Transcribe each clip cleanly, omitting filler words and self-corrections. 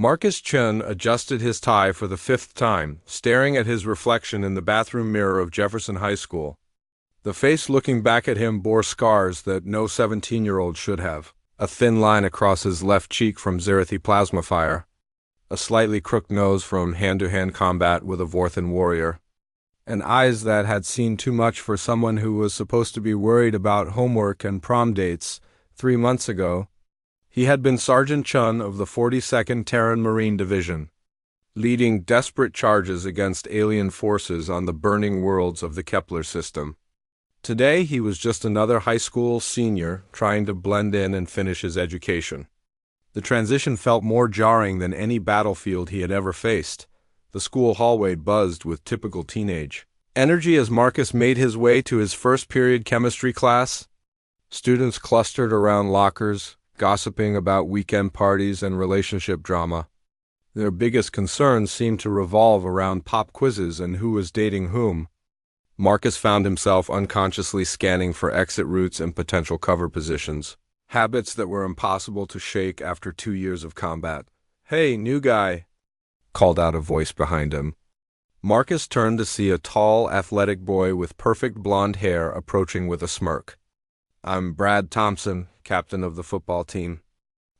Marcus Chun adjusted his tie for the fifth time, staring at his reflection in the bathroom mirror of Jefferson High School. The face looking back at him bore scars that no 17-year-old should have. A thin line across his left cheek from Zerathi plasma fire. A slightly crooked nose from hand-to-hand combat with a Vorthan warrior. And eyes that had seen too much for someone who was supposed to be worried about homework and prom dates 3 months ago. He had been Sergeant Chun of the 42nd Terran Marine Division, leading desperate charges against alien forces on the burning worlds of the Kepler system. Today he was just another high school senior trying to blend in and finish his education. The transition felt more jarring than any battlefield he had ever faced. The school hallway buzzed with typical teenage energy as Marcus made his way to his first period chemistry class. Students clustered around lockers, gossiping about weekend parties and relationship drama. Their biggest concerns seemed to revolve around pop quizzes and who was dating whom. Marcus found himself unconsciously scanning for exit routes and potential cover positions, habits that were impossible to shake after 2 years of combat. "Hey, new guy," called out a voice behind him. Marcus turned to see a tall, athletic boy with perfect blonde hair approaching with a smirk. "I'm Brad Thompson, captain of the football team.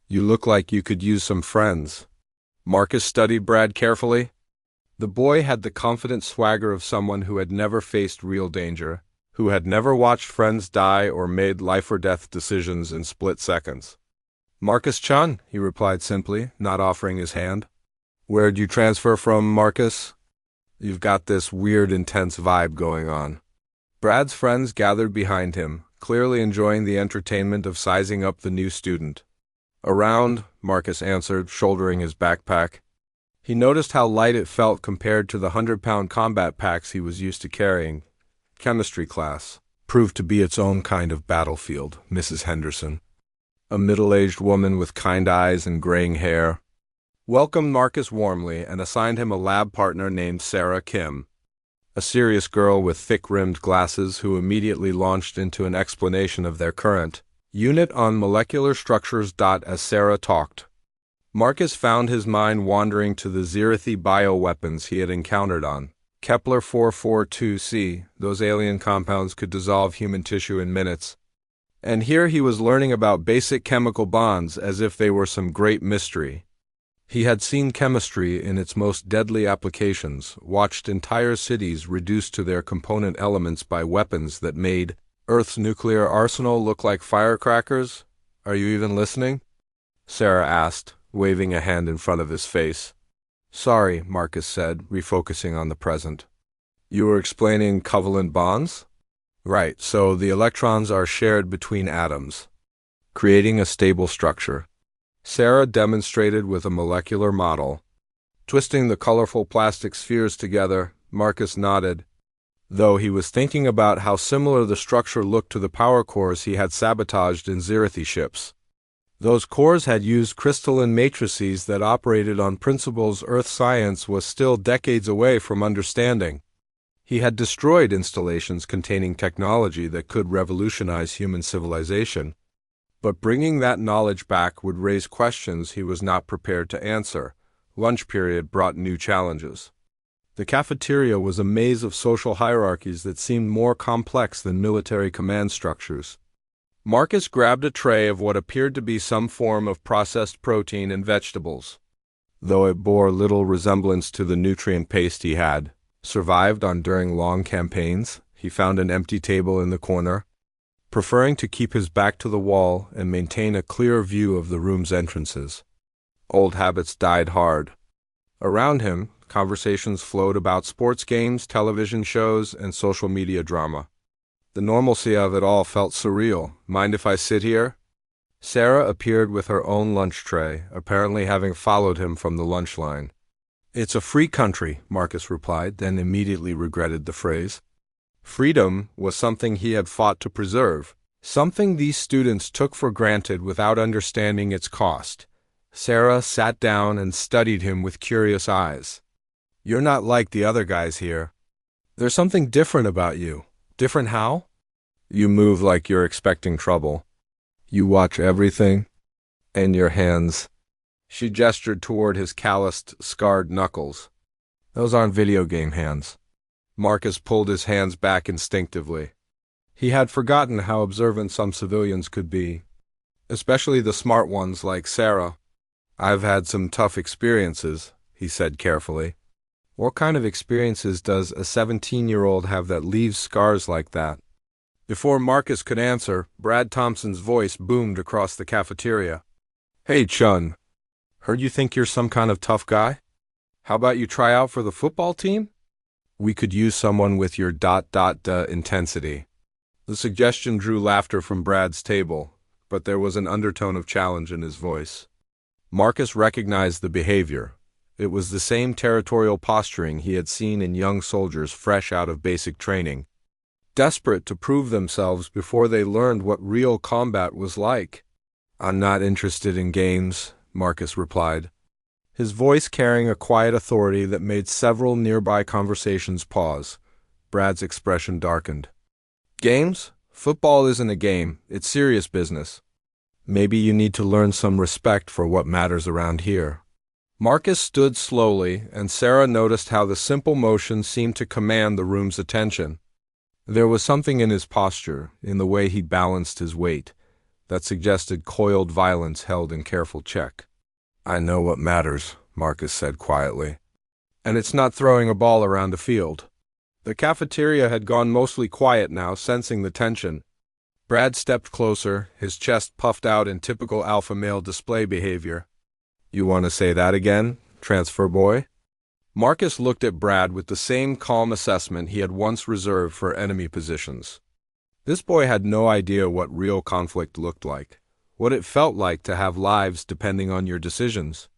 You look like you could use some friends." Marcus studied Brad carefully. The boy had the confident swagger of someone who had never faced real danger, who had never watched friends die or made life-or-death decisions in split seconds. "Marcus Chun," he replied simply, not offering his hand. "Where'd you transfer from, Marcus? You've got this weird, intense vibe going on." Brad's friends gathered behind him, clearly enjoying the entertainment of sizing up the new student. "Around," Marcus answered, shouldering his backpack. He noticed how light it felt compared to the 100-pound combat packs he was used to carrying. Chemistry class proved to be its own kind of battlefield. Mrs. Henderson, a middle-aged woman with kind eyes and graying hair, welcomed Marcus warmly and assigned him a lab partner named Sarah Kim, a serious girl with thick-rimmed glasses who immediately launched into an explanation of their current unit on molecular structures. As Sarah talked, Marcus found his mind wandering to the Zerathi bioweapons he had encountered on Kepler 442c. Those alien compounds could dissolve human tissue in minutes. And here he was learning about basic chemical bonds as if they were some great mystery. He had seen chemistry in its most deadly applications, watched entire cities reduced to their component elements by weapons that made Earth's nuclear arsenal look like firecrackers. "Are you even listening?" Sarah asked, waving a hand in front of his face. "Sorry," Marcus said, refocusing on the present. "You were explaining covalent bonds?" "Right, so the electrons are shared between atoms, creating a stable structure." Sarah demonstrated with a molecular model. Twisting the colorful plastic spheres together, Marcus nodded, though he was thinking about how similar the structure looked to the power cores he had sabotaged in Zerathi ships. Those cores had used crystalline matrices that operated on principles Earth science was still decades away from understanding. He had destroyed installations containing technology that could revolutionize human civilization. But bringing that knowledge back would raise questions he was not prepared to answer. Lunch period brought new challenges. The cafeteria was a maze of social hierarchies that seemed more complex than military command structures. Marcus grabbed a tray of what appeared to be some form of processed protein and vegetables, though it bore little resemblance to the nutrient paste he had survived on during long campaigns. He found an empty table in the corner, preferring to keep his back to the wall and maintain a clear view of the room's entrances. Old habits died hard. Around him, conversations flowed about sports games, television shows, and social media drama. The normalcy of it all felt surreal. "Mind if I sit here?" Sarah appeared with her own lunch tray, apparently having followed him from the lunch line. "It's a free country," Marcus replied, then immediately regretted the phrase. Freedom was something he had fought to preserve, something these students took for granted without understanding its cost. Sarah sat down and studied him with curious eyes. "You're not like the other guys here. There's something different about you." "Different how?" "You move like you're expecting trouble. You watch everything, and your hands." She gestured toward his calloused, scarred knuckles. Those aren't video game hands. Marcus pulled his hands back instinctively. He had forgotten how observant some civilians could be, especially the smart ones like Sarah. I've had some tough experiences, he said carefully. What kind of experiences does a 17-year-old have that leaves scars like that? Before Marcus could answer, Brad Thompson's voice boomed across the cafeteria. Hey, Chun. Heard you think you're some kind of tough guy? How about you try out for the football team? We could use someone with your ... intensity. The suggestion drew laughter from Brad's table, but there was an undertone of challenge in his voice. Marcus recognized the behavior. It was the same territorial posturing he had seen in young soldiers fresh out of basic training, desperate to prove themselves before they learned what real combat was like. I'm not interested in games, Marcus replied, his voice carrying a quiet authority that made several nearby conversations pause. Brad's expression darkened. Games? Football isn't a game. It's serious business. Maybe you need to learn some respect for what matters around here. Marcus stood slowly, and Sarah noticed how the simple motion seemed to command the room's attention. There was something in his posture, in the way he balanced his weight, that suggested coiled violence held in careful check. I know what matters, Marcus said quietly. And it's not throwing a ball around a field. The cafeteria had gone mostly quiet now, sensing the tension. Brad stepped closer, his chest puffed out in typical alpha male display behavior. You want to say that again, transfer boy? Marcus looked at Brad with the same calm assessment he had once reserved for enemy positions. This boy had no idea what real conflict looked like, what it felt like to have lives depending on your decisions.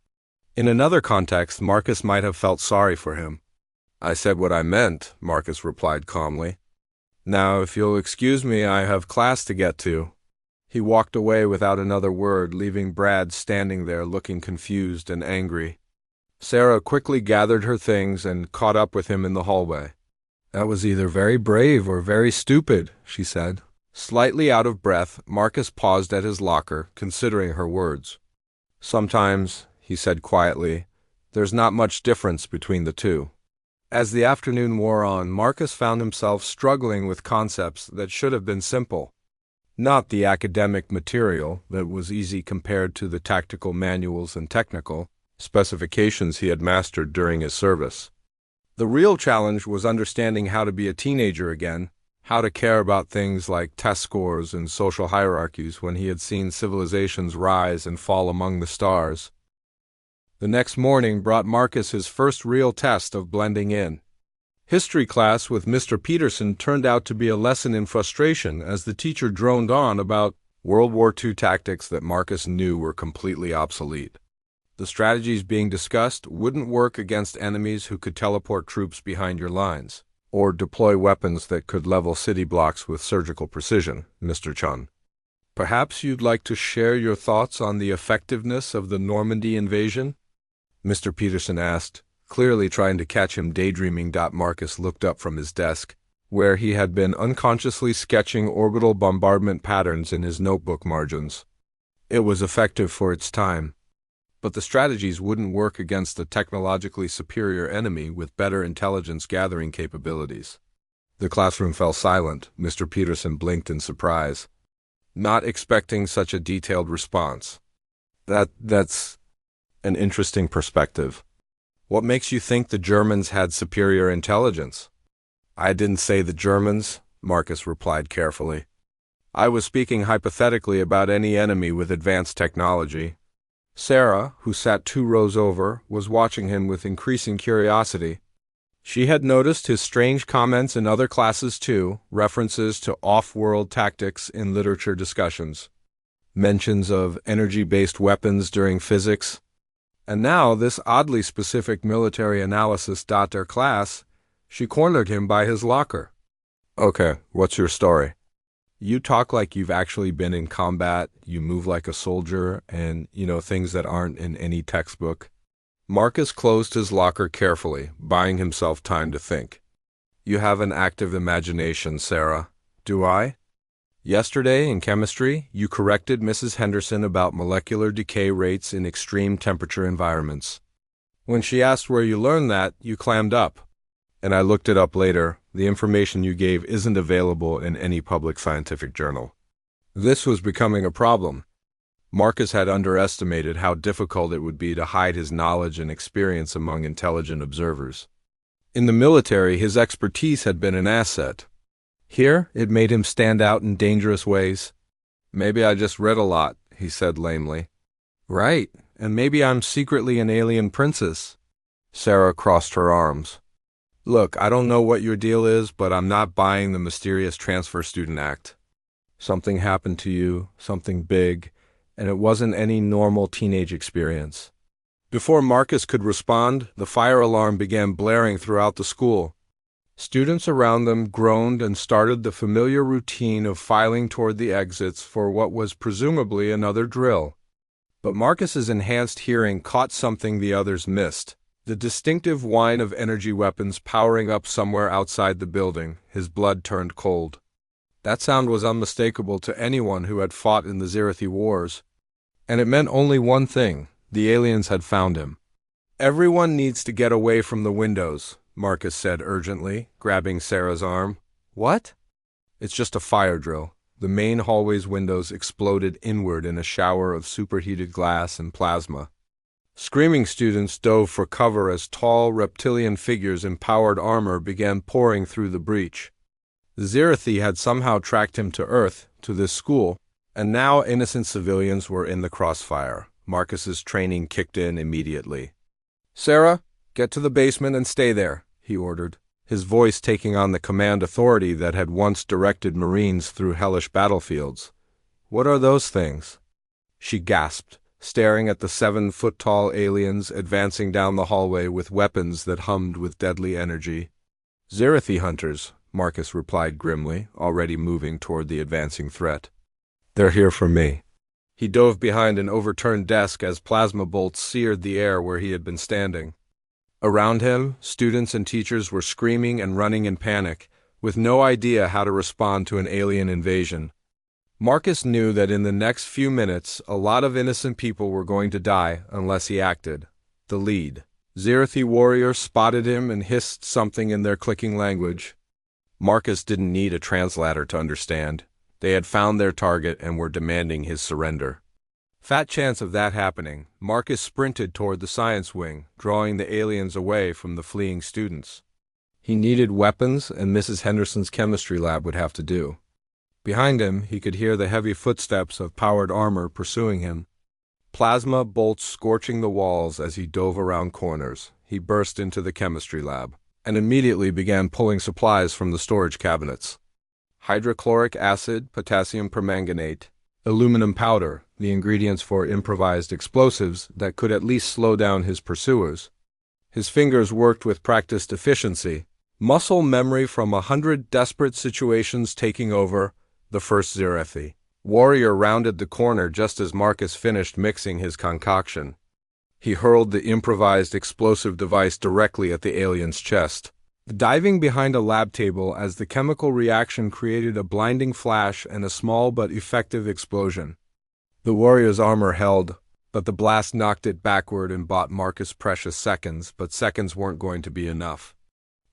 In another context, Marcus might have felt sorry for him. I said what I meant, Marcus replied calmly. Now, if you'll excuse me, I have class to get to. He walked away without another word, leaving Brad standing there looking confused and angry. Sarah quickly gathered her things and caught up with him in the hallway. That was either very brave or very stupid, she said. Slightly out of breath, Marcus paused at his locker, considering her words. Sometimes, he said quietly, there's not much difference between the two. As the afternoon wore on, Marcus found himself struggling with concepts that should have been simple. Not the academic material that was easy compared to the tactical manuals and technical specifications he had mastered during his service. The real challenge was understanding how to be a teenager again, how to care about things like test scores and social hierarchies when he had seen civilizations rise and fall among the stars. The next morning brought Marcus his first real test of blending in. History class with Mr. Peterson turned out to be a lesson in frustration as the teacher droned on about World War II tactics that Marcus knew were completely obsolete. The strategies being discussed wouldn't work against enemies who could teleport troops behind your lines, or deploy weapons that could level city blocks with surgical precision, Mr. Chun. Perhaps you'd like to share your thoughts on the effectiveness of the Normandy invasion? Mr. Peterson asked, clearly trying to catch him daydreaming. Marcus looked up from his desk, where he had been unconsciously sketching orbital bombardment patterns in his notebook margins. It was effective for its time, but the strategies wouldn't work against a technologically superior enemy with better intelligence gathering capabilities. The classroom fell silent. Mr. Peterson blinked in surprise, not expecting such a detailed response. That's an interesting perspective. What makes you think the Germans had superior intelligence? I didn't say the Germans, Marcus replied carefully. I was speaking hypothetically about any enemy with advanced technology. Sarah, who sat 2 rows over, was watching him with increasing curiosity. She had noticed his strange comments in other classes too, references to off-world tactics in literature discussions, mentions of energy-based weapons during physics, and now this oddly specific military analysis. Their class, she cornered him by his locker. Okay, what's your story? You talk like you've actually been in combat, you move like a soldier, and, things that aren't in any textbook. Marcus closed his locker carefully, buying himself time to think. You have an active imagination, Sarah. Do I? Yesterday, in chemistry, you corrected Mrs. Henderson about molecular decay rates in extreme temperature environments. When she asked where you learned that, you clammed up. And I looked it up later. The information you gave isn't available in any public scientific journal. This was becoming a problem. Marcus had underestimated how difficult it would be to hide his knowledge and experience among intelligent observers. In the military, his expertise had been an asset. Here, it made him stand out in dangerous ways. Maybe I just read a lot, he said lamely. Right, and maybe I'm secretly an alien princess. Sarah crossed her arms. Look, I don't know what your deal is, but I'm not buying the mysterious transfer student act. Something happened to you, something big, and it wasn't any normal teenage experience. Before Marcus could respond, the fire alarm began blaring throughout the school. Students around them groaned and started the familiar routine of filing toward the exits for what was presumably another drill. But Marcus's enhanced hearing caught something the others missed. The distinctive whine of energy weapons powering up somewhere outside the building. His blood turned cold. That sound was unmistakable to anyone who had fought in the Zirathi Wars. And it meant only one thing. The aliens had found him. Everyone needs to get away from the windows, Marcus said urgently, grabbing Sarah's arm. What? It's just a fire drill. The main hallway's windows exploded inward in a shower of superheated glass and plasma. Screaming students dove for cover as tall, reptilian figures in powered armor began pouring through the breach. The Zirathi had somehow tracked him to Earth, to this school, and now innocent civilians were in the crossfire. Marcus's training kicked in immediately. Sarah, get to the basement and stay there, he ordered, his voice taking on the command authority that had once directed Marines through hellish battlefields. What are those things? She gasped, staring at the 7-foot-tall aliens advancing down the hallway with weapons that hummed with deadly energy. Zirathi hunters, Marcus replied grimly, already moving toward the advancing threat. They're here for me. He dove behind an overturned desk as plasma bolts seared the air where he had been standing. Around him, students and teachers were screaming and running in panic, with no idea how to respond to an alien invasion. Marcus knew that in the next few minutes, a lot of innocent people were going to die unless he acted. The lead. Zirathi warriors spotted him and hissed something in their clicking language. Marcus didn't need a translator to understand. They had found their target and were demanding his surrender. Fat chance of that happening, Marcus sprinted toward the science wing, drawing the aliens away from the fleeing students. He needed weapons, and Mrs. Henderson's chemistry lab would have to do. Behind him, he could hear the heavy footsteps of powered armor pursuing him. Plasma bolts scorching the walls as he dove around corners. He burst into the chemistry lab, and immediately began pulling supplies from the storage cabinets. Hydrochloric acid, potassium permanganate, aluminum powder, the ingredients for improvised explosives that could at least slow down his pursuers. His fingers worked with practiced efficiency, muscle memory from 100 desperate situations taking over. The first Zirathi warrior rounded the corner just as Marcus finished mixing his concoction. He hurled the improvised explosive device directly at the alien's chest, diving behind a lab table as the chemical reaction created a blinding flash and a small but effective explosion. The warrior's armor held, but the blast knocked it backward and bought Marcus precious seconds, but seconds weren't going to be enough.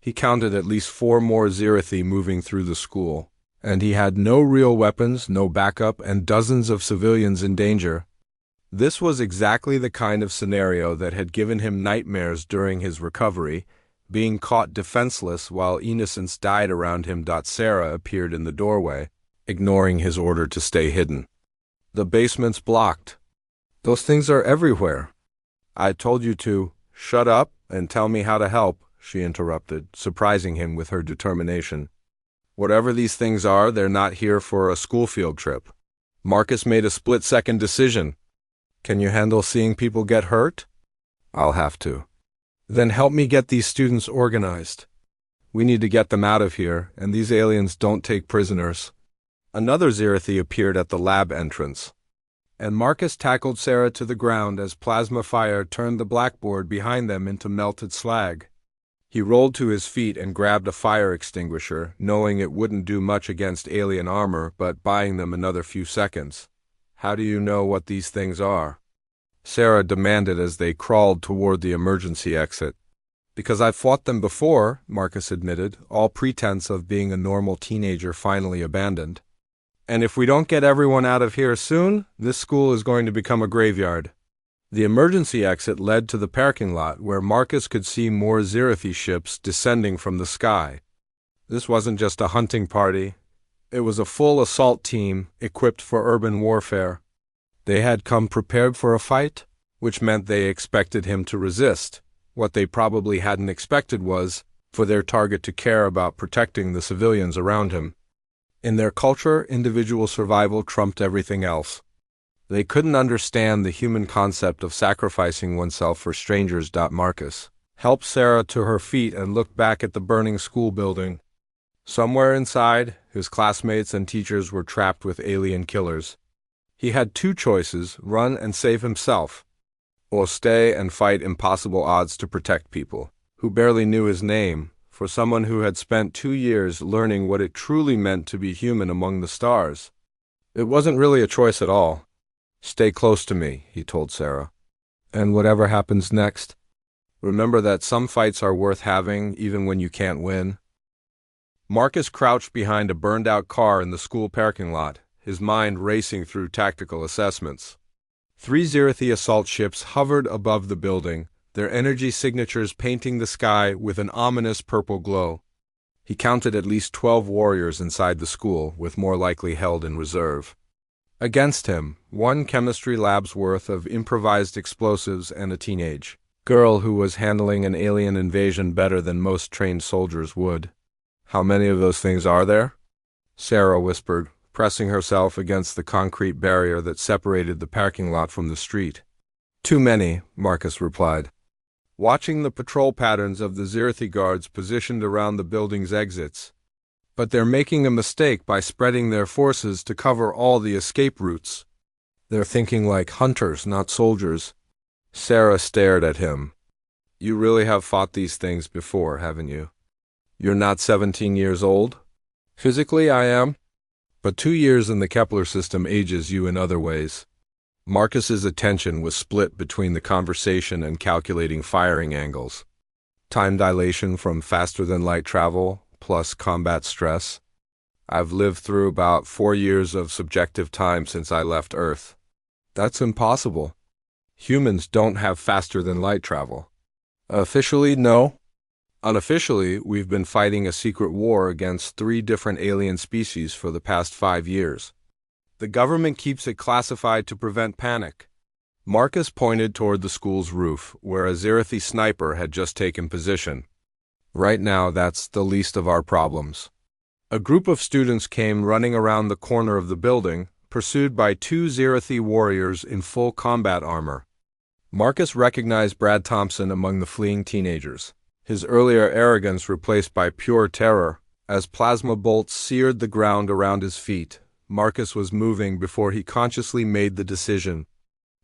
He counted at least 4 more Zirathi moving through the school, and he had no real weapons, no backup, and dozens of civilians in danger. This was exactly the kind of scenario that had given him nightmares during his recovery, being caught defenseless while innocents died around him. Sarah appeared in the doorway, ignoring his order to stay hidden. The basement's blocked. Those things are everywhere. I told you to shut up and tell me how to help, she interrupted, surprising him with her determination. Whatever these things are, they're not here for a school field trip. Marcus made a split-second decision. Can you handle seeing people get hurt? I'll have to. Then help me get these students organized. We need to get them out of here, and these aliens don't take prisoners. Another Zirathi appeared at the lab entrance, and Marcus tackled Sarah to the ground as plasma fire turned the blackboard behind them into melted slag. He rolled to his feet and grabbed a fire extinguisher, knowing it wouldn't do much against alien armor, but buying them another few seconds. "How do you know what these things are?" Sarah demanded as they crawled toward the emergency exit. "Because I've fought them before," Marcus admitted, all pretense of being a normal teenager finally abandoned. "And if we don't get everyone out of here soon, this school is going to become a graveyard." The emergency exit led to the parking lot where Marcus could see more Zirathi ships descending from the sky. This wasn't just a hunting party. It was a full assault team equipped for urban warfare. They had come prepared for a fight, which meant they expected him to resist. What they probably hadn't expected was for their target to care about protecting the civilians around him. In their culture, individual survival trumped everything else. They couldn't understand the human concept of sacrificing oneself for strangers. Marcus helped Sarah to her feet and looked back at the burning school building. Somewhere inside, his classmates and teachers were trapped with alien killers. He had two choices: run and save himself, or stay and fight impossible odds to protect people who barely knew his name. For someone who had spent 2 years learning what it truly meant to be human among the stars, it wasn't really a choice at all. "Stay close to me," he told Sarah. "And whatever happens next, remember that some fights are worth having even when you can't win." Marcus crouched behind a burned-out car in the school parking lot, his mind racing through tactical assessments. 3 Zirathi assault ships hovered above the building, their energy signatures painting the sky with an ominous purple glow. He counted at least 12 warriors inside the school, with more likely held in reserve. Against him, 1 chemistry lab's worth of improvised explosives and a teenage girl who was handling an alien invasion better than most trained soldiers would. "How many of those things are there?" Sarah whispered, pressing herself against the concrete barrier that separated the parking lot from the street. "Too many," Marcus replied, watching the patrol patterns of the Zirathi guards positioned around the building's exits. "But they're making a mistake by spreading their forces to cover all the escape routes. They're thinking like hunters, not soldiers." Sarah stared at him. "You really have fought these things before, haven't you? You're not 17 years old?" "Physically, I am. But 2 years in the Kepler system ages you in other ways." Marcus's attention was split between the conversation and calculating firing angles. Time dilation from faster-than-light travel, plus combat stress. "I've lived through about 4 years of subjective time since I left Earth." "That's impossible. Humans don't have faster-than-light travel." "Officially, no. Unofficially, we've been fighting a secret war against 3 different alien species for the past 5 years. The government keeps it classified to prevent panic." Marcus pointed toward the school's roof, where a Zirathi sniper had just taken position. "Right now, that's the least of our problems." A group of students came running around the corner of the building, pursued by 2 Zirathi warriors in full combat armor. Marcus recognized Brad Thompson among the fleeing teenagers, his earlier arrogance replaced by pure terror. As plasma bolts seared the ground around his feet, Marcus was moving before he consciously made the decision.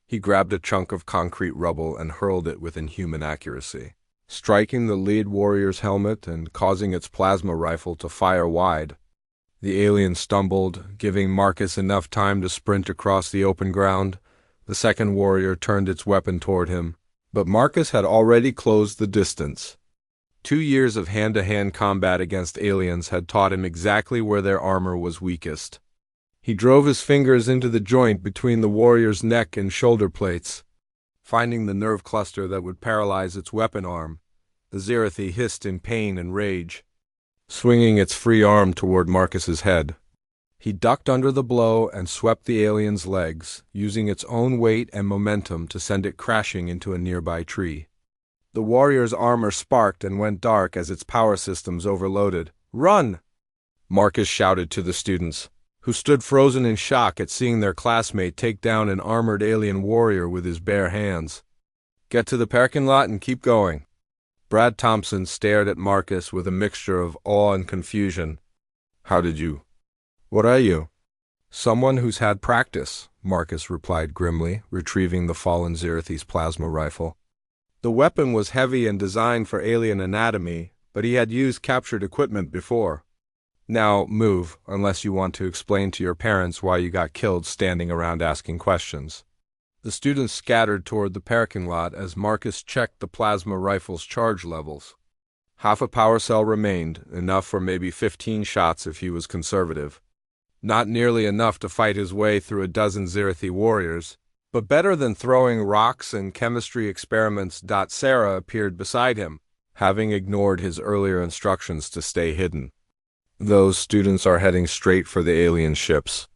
He grabbed a chunk of concrete rubble and hurled it with inhuman accuracy, striking the lead warrior's helmet and causing its plasma rifle to fire wide. The alien stumbled, giving Marcus enough time to sprint across the open ground. The second warrior turned its weapon toward him, but Marcus had already closed the distance. 2 years of hand-to-hand combat against aliens had taught him exactly where their armor was weakest. He drove his fingers into the joint between the warrior's neck and shoulder plates, finding the nerve cluster that would paralyze its weapon arm. The Zirathi hissed in pain and rage, swinging its free arm toward Marcus's head. He ducked under the blow and swept the alien's legs, using its own weight and momentum to send it crashing into a nearby tree. The warrior's armor sparked and went dark as its power systems overloaded. "Run!" Marcus shouted to the students, who stood frozen in shock at seeing their classmate take down an armored alien warrior with his bare hands. "Get to the parking lot and keep going." Brad Thompson stared at Marcus with a mixture of awe and confusion. "How did you? What are you?" "Someone who's had practice," Marcus replied grimly, retrieving the fallen Zirathi's plasma rifle. The weapon was heavy and designed for alien anatomy, but he had used captured equipment before. Now, move, unless you want to explain to your parents why you got killed standing around asking questions. The students scattered toward the parking lot as Marcus checked the plasma rifle's charge levels. Half a power cell remained, enough for maybe 15 shots if he was conservative. Not nearly enough to fight his way through a dozen Zirathi warriors, but better than throwing rocks and chemistry experiments. Sarah appeared beside him, having ignored his earlier instructions to stay hidden. Those students are heading straight for the alien ships.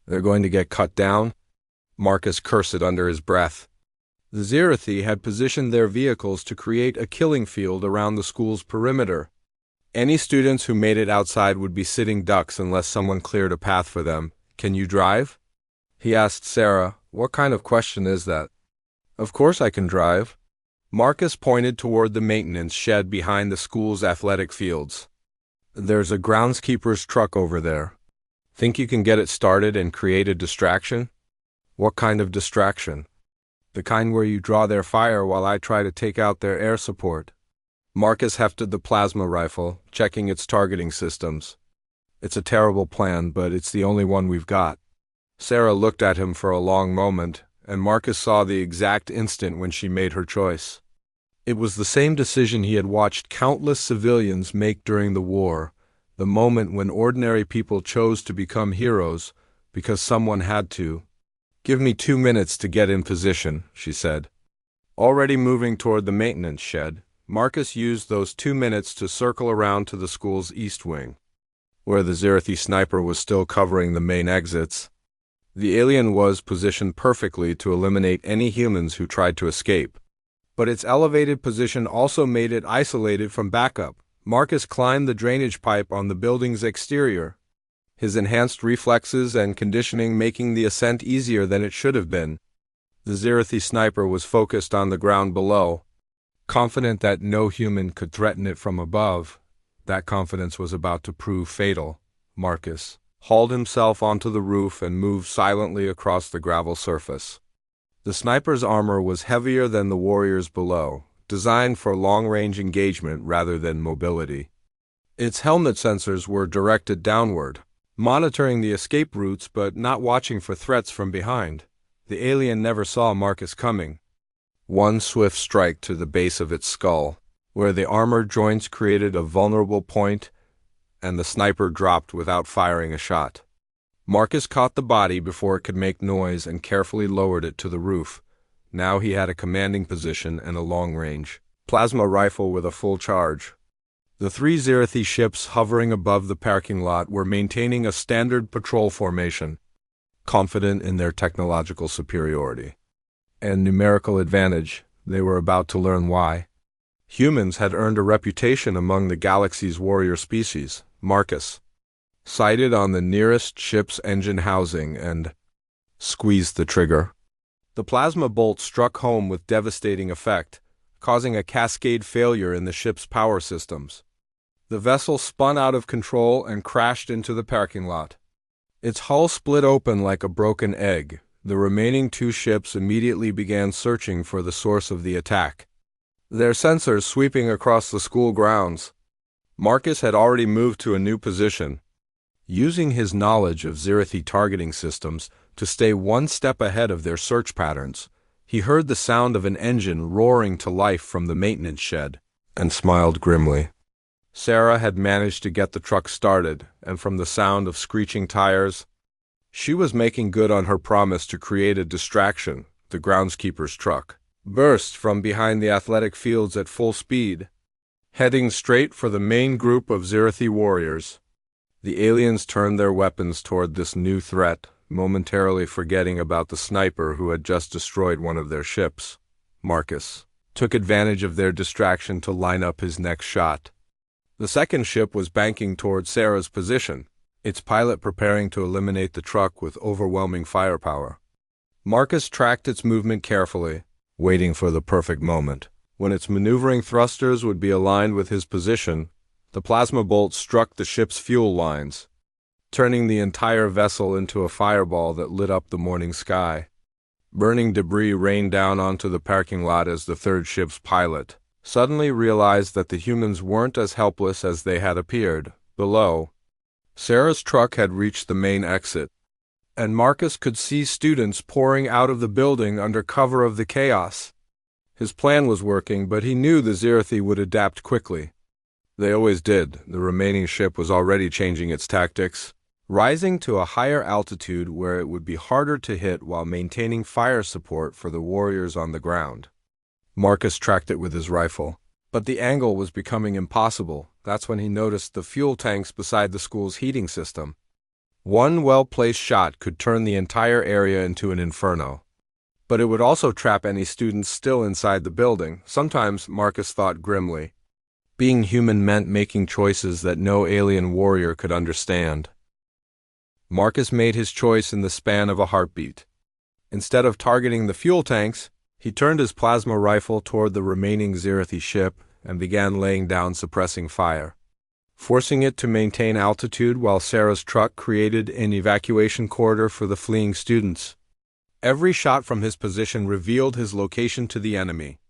They're going to get cut down? Marcus cursed under his breath. The Zirathi had positioned their vehicles to create a killing field around the school's perimeter. Any students who made it outside would be sitting ducks unless someone cleared a path for them. Can you drive? He asked Sarah. What kind of question is that? Of course I can drive. Marcus pointed toward the maintenance shed behind the school's athletic fields. There's a groundskeeper's truck over there. Think you can get it started and create a distraction? What kind of distraction? The kind where you draw their fire while I try to take out their air support. Marcus hefted the plasma rifle, checking its targeting systems. It's a terrible plan, but it's the only one we've got. Sarah looked at him for a long moment, and Marcus saw the exact instant when she made her choice. It was the same decision he had watched countless civilians make during the war, the moment when ordinary people chose to become heroes because someone had to. Give me 2 minutes to get in position, she said. Already moving toward the maintenance shed, Marcus used those 2 minutes to circle around to the school's east wing, where the Zirathi sniper was still covering the main exits. The alien was positioned perfectly to eliminate any humans who tried to escape. But its elevated position also made it isolated from backup. Marcus climbed the drainage pipe on the building's exterior, his enhanced reflexes and conditioning making the ascent easier than it should have been. The Zirathi sniper was focused on the ground below, confident that no human could threaten it from above. That confidence was about to prove fatal. Marcus hauled himself onto the roof and moved silently across the gravel surface. The sniper's armor was heavier than the warriors below, designed for long-range engagement rather than mobility. Its helmet sensors were directed downward, monitoring the escape routes but not watching for threats from behind. The alien never saw Marcus coming. One swift strike to the base of its skull, where the armored joints created a vulnerable point, and the sniper dropped without firing a shot. Marcus caught the body before it could make noise and carefully lowered it to the roof. Now he had a commanding position and a long-range plasma rifle with a full charge. The 3 Zirathi ships hovering above the parking lot were maintaining a standard patrol formation, confident in their technological superiority and numerical advantage. They were about to learn why. Humans had earned a reputation among the galaxy's warrior species. Marcus sighted on the nearest ship's engine housing and squeezed the trigger. The plasma bolt struck home with devastating effect, causing a cascade failure in the ship's power systems. The vessel spun out of control and crashed into the parking lot. Its hull split open like a broken egg. The remaining 2 ships immediately began searching for the source of the attack, their sensors sweeping across the school grounds. Marcus had already moved to a new position, using his knowledge of Zirathi targeting systems to stay one step ahead of their search patterns. He heard the sound of an engine roaring to life from the maintenance shed, and smiled grimly. Sarah had managed to get the truck started, and from the sound of screeching tires, she was making good on her promise to create a distraction. The groundskeeper's truck burst from behind the athletic fields at full speed, heading straight for the main group of Zirathi warriors. The aliens turned their weapons toward this new threat, momentarily forgetting about the sniper who had just destroyed one of their ships. Marcus took advantage of their distraction to line up his next shot. The second ship was banking toward Sarah's position, its pilot preparing to eliminate the truck with overwhelming firepower. Marcus tracked its movement carefully, waiting for the perfect moment. When its maneuvering thrusters would be aligned with his position, the plasma bolt struck the ship's fuel lines, turning the entire vessel into a fireball that lit up the morning sky. Burning debris rained down onto the parking lot as the third ship's pilot suddenly realized that the humans weren't as helpless as they had appeared. Below, Sarah's truck had reached the main exit, and Marcus could see students pouring out of the building under cover of the chaos. His plan was working, but he knew the Zirathi would adapt quickly. They always did. The remaining ship was already changing its tactics, rising to a higher altitude where it would be harder to hit while maintaining fire support for the warriors on the ground. Marcus tracked it with his rifle, but the angle was becoming impossible. That's when he noticed the fuel tanks beside the school's heating system. One well-placed shot could turn the entire area into an inferno. But it would also trap any students still inside the building. Sometimes, Marcus thought grimly, being human meant making choices that no alien warrior could understand. Marcus made his choice in the span of a heartbeat. Instead of targeting the fuel tanks, he turned his plasma rifle toward the remaining Zirathi ship and began laying down suppressing fire, forcing it to maintain altitude while Sarah's truck created an evacuation corridor for the fleeing students. Every shot from his position revealed his location to the enemy,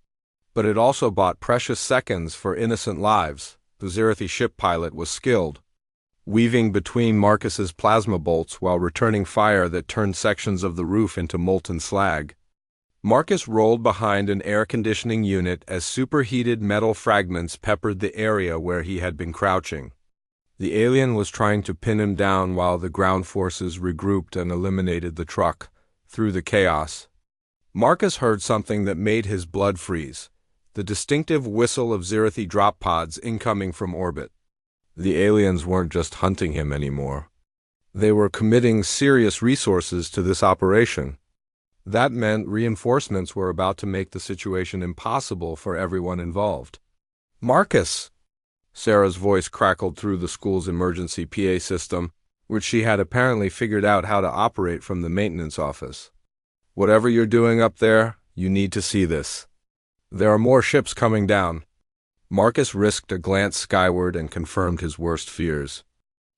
but it also bought precious seconds for innocent lives. The Zirathi ship pilot was skilled, weaving between Marcus's plasma bolts while returning fire that turned sections of the roof into molten slag. Marcus rolled behind an air conditioning unit as superheated metal fragments peppered the area where he had been crouching. The alien was trying to pin him down while the ground forces regrouped and eliminated the truck. Through the chaos, Marcus heard something that made his blood freeze, the distinctive whistle of Zirathi drop pods incoming from orbit. The aliens weren't just hunting him anymore. They were committing serious resources to this operation. That meant reinforcements were about to make the situation impossible for everyone involved. "Marcus!" Sarah's voice crackled through the school's emergency PA system, which she had apparently figured out how to operate from the maintenance office. "Whatever you're doing up there, you need to see this. There are more ships coming down." Marcus risked a glance skyward and confirmed his worst fears.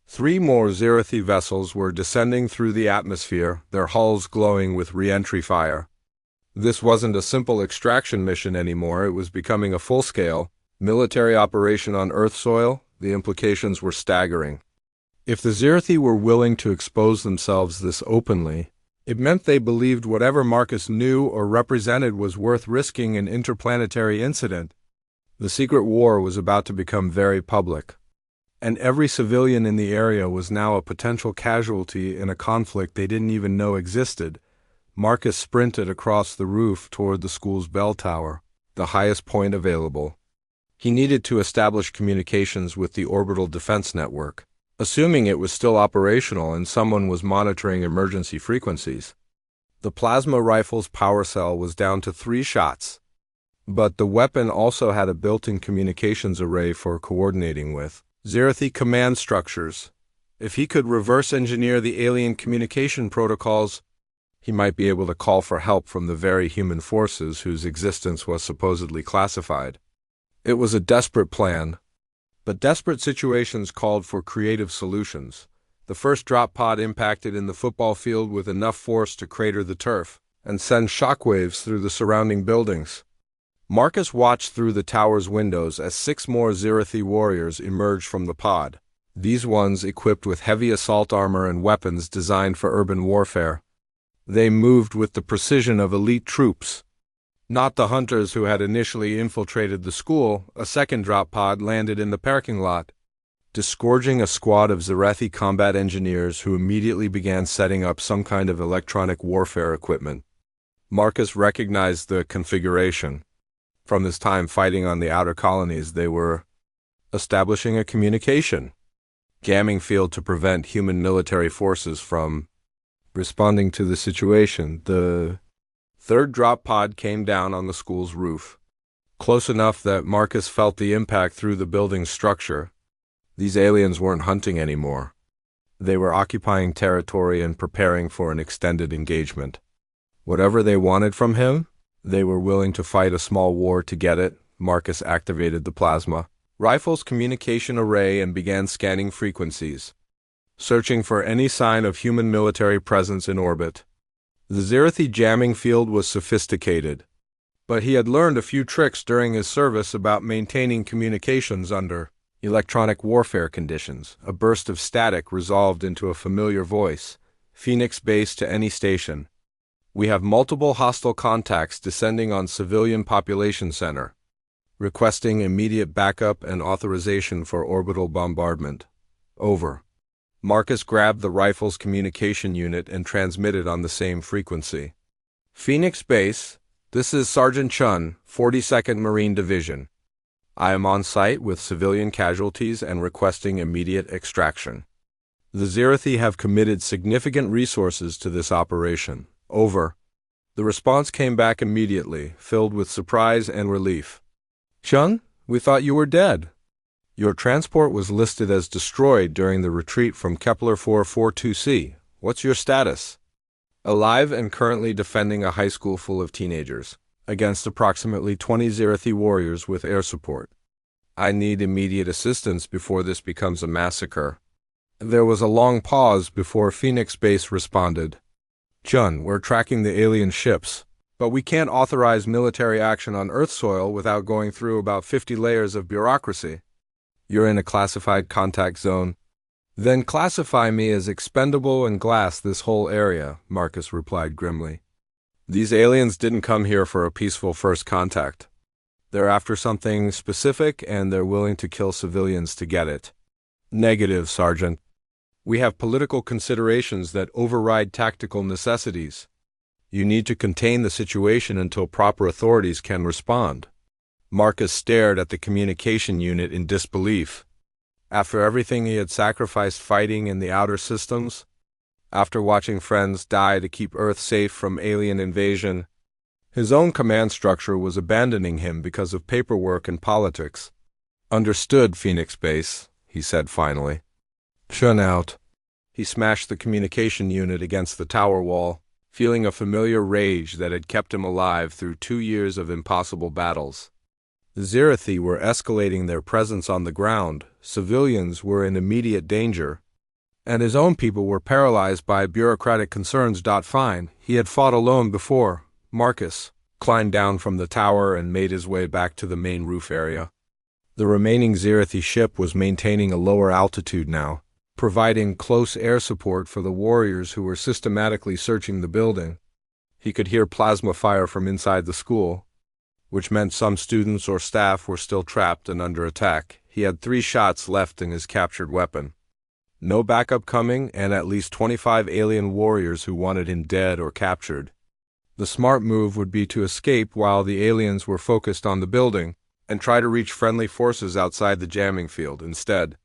3 more Zirathi vessels were descending through the atmosphere, their hulls glowing with re-entry fire. This wasn't a simple extraction mission anymore. It was becoming a full-scale military operation on Earth soil. The implications were staggering. If the Zirathi were willing to expose themselves this openly, it meant they believed whatever Marcus knew or represented was worth risking an interplanetary incident. The secret war was about to become very public, and every civilian in the area was now a potential casualty in a conflict they didn't even know existed. Marcus sprinted across the roof toward the school's bell tower, the highest point available. He needed to establish communications with the orbital defense network, assuming it was still operational and someone was monitoring emergency frequencies. The plasma rifle's power cell was down to 3 shots, but the weapon also had a built-in communications array for coordinating with Zirathi command structures. If he could reverse engineer the alien communication protocols, he might be able to call for help from the very human forces whose existence was supposedly classified. It was a desperate plan, but desperate situations called for creative solutions. The first drop pod impacted in the football field with enough force to crater the turf and send shockwaves through the surrounding buildings. Marcus watched through the tower's windows as 6 more Zirathi warriors emerged from the pod, these ones equipped with heavy assault armor and weapons designed for urban warfare. They moved with the precision of elite troops, not the hunters who had initially infiltrated the school. A second drop pod landed in the parking lot, disgorging a squad of Zirathi combat engineers who immediately began setting up some kind of electronic warfare equipment. Marcus recognized the configuration. From his time fighting on the outer colonies, they were establishing a communication jamming field to prevent human military forces from responding to the situation. The third drop pod came down on the school's roof, close enough that Marcus felt the impact through the building's structure. These aliens weren't hunting anymore. They were occupying territory and preparing for an extended engagement. Whatever they wanted from him, they were willing to fight a small war to get it. Marcus activated the plasma rifle's communication array and began scanning frequencies, searching for any sign of human military presence in orbit. The Zirathi jamming field was sophisticated, but he had learned a few tricks during his service about maintaining communications under electronic warfare conditions. A burst of static resolved into a familiar voice. Phoenix Base to any station. We have multiple hostile contacts descending on civilian population center, requesting immediate backup and authorization for orbital bombardment. Over. Marcus grabbed the rifle's communication unit and transmitted on the same frequency. Phoenix Base, this is Sergeant Chun, 42nd Marine Division. I am on site with civilian casualties and requesting immediate extraction. The Zirathi have committed significant resources to this operation. Over. The response came back immediately, filled with surprise and relief. Chun, we thought you were dead. Your transport was listed as destroyed during the retreat from Kepler 442c. What's your status? Alive and currently defending a high school full of teenagers against approximately 20 Zirathi warriors with air support. I need immediate assistance before this becomes a massacre. There was a long pause before Phoenix Base responded. Chun, we're tracking the alien ships, but we can't authorize military action on Earth soil without going through about 50 layers of bureaucracy. You're in a classified contact zone. Then classify me as expendable and glass this whole area, Marcus replied grimly. These aliens didn't come here for a peaceful first contact. They're after something specific and they're willing to kill civilians to get it. Negative, Sergeant. We have political considerations that override tactical necessities. You need to contain the situation until proper authorities can respond. Marcus stared at the communication unit in disbelief. After everything he had sacrificed fighting in the outer systems, after watching friends die to keep Earth safe from alien invasion, his own command structure was abandoning him because of paperwork and politics. Understood, Phoenix Base, he said finally. Chun out. He smashed the communication unit against the tower wall, feeling a familiar rage that had kept him alive through 2 years of impossible battles. The Zirathi were escalating their presence on the ground, civilians were in immediate danger, and his own people were paralyzed by bureaucratic concerns. Fine, he had fought alone before. Marcus climbed down from the tower and made his way back to the main roof area. The remaining Zirathi ship was maintaining a lower altitude now, providing close air support for the warriors who were systematically searching the building. He could hear plasma fire from inside the school, which meant some students or staff were still trapped and under attack. He had 3 shots left in his captured weapon. No backup coming, and at least 25 alien warriors who wanted him dead or captured. The smart move would be to escape while the aliens were focused on the building, and try to reach friendly forces outside the jamming field instead.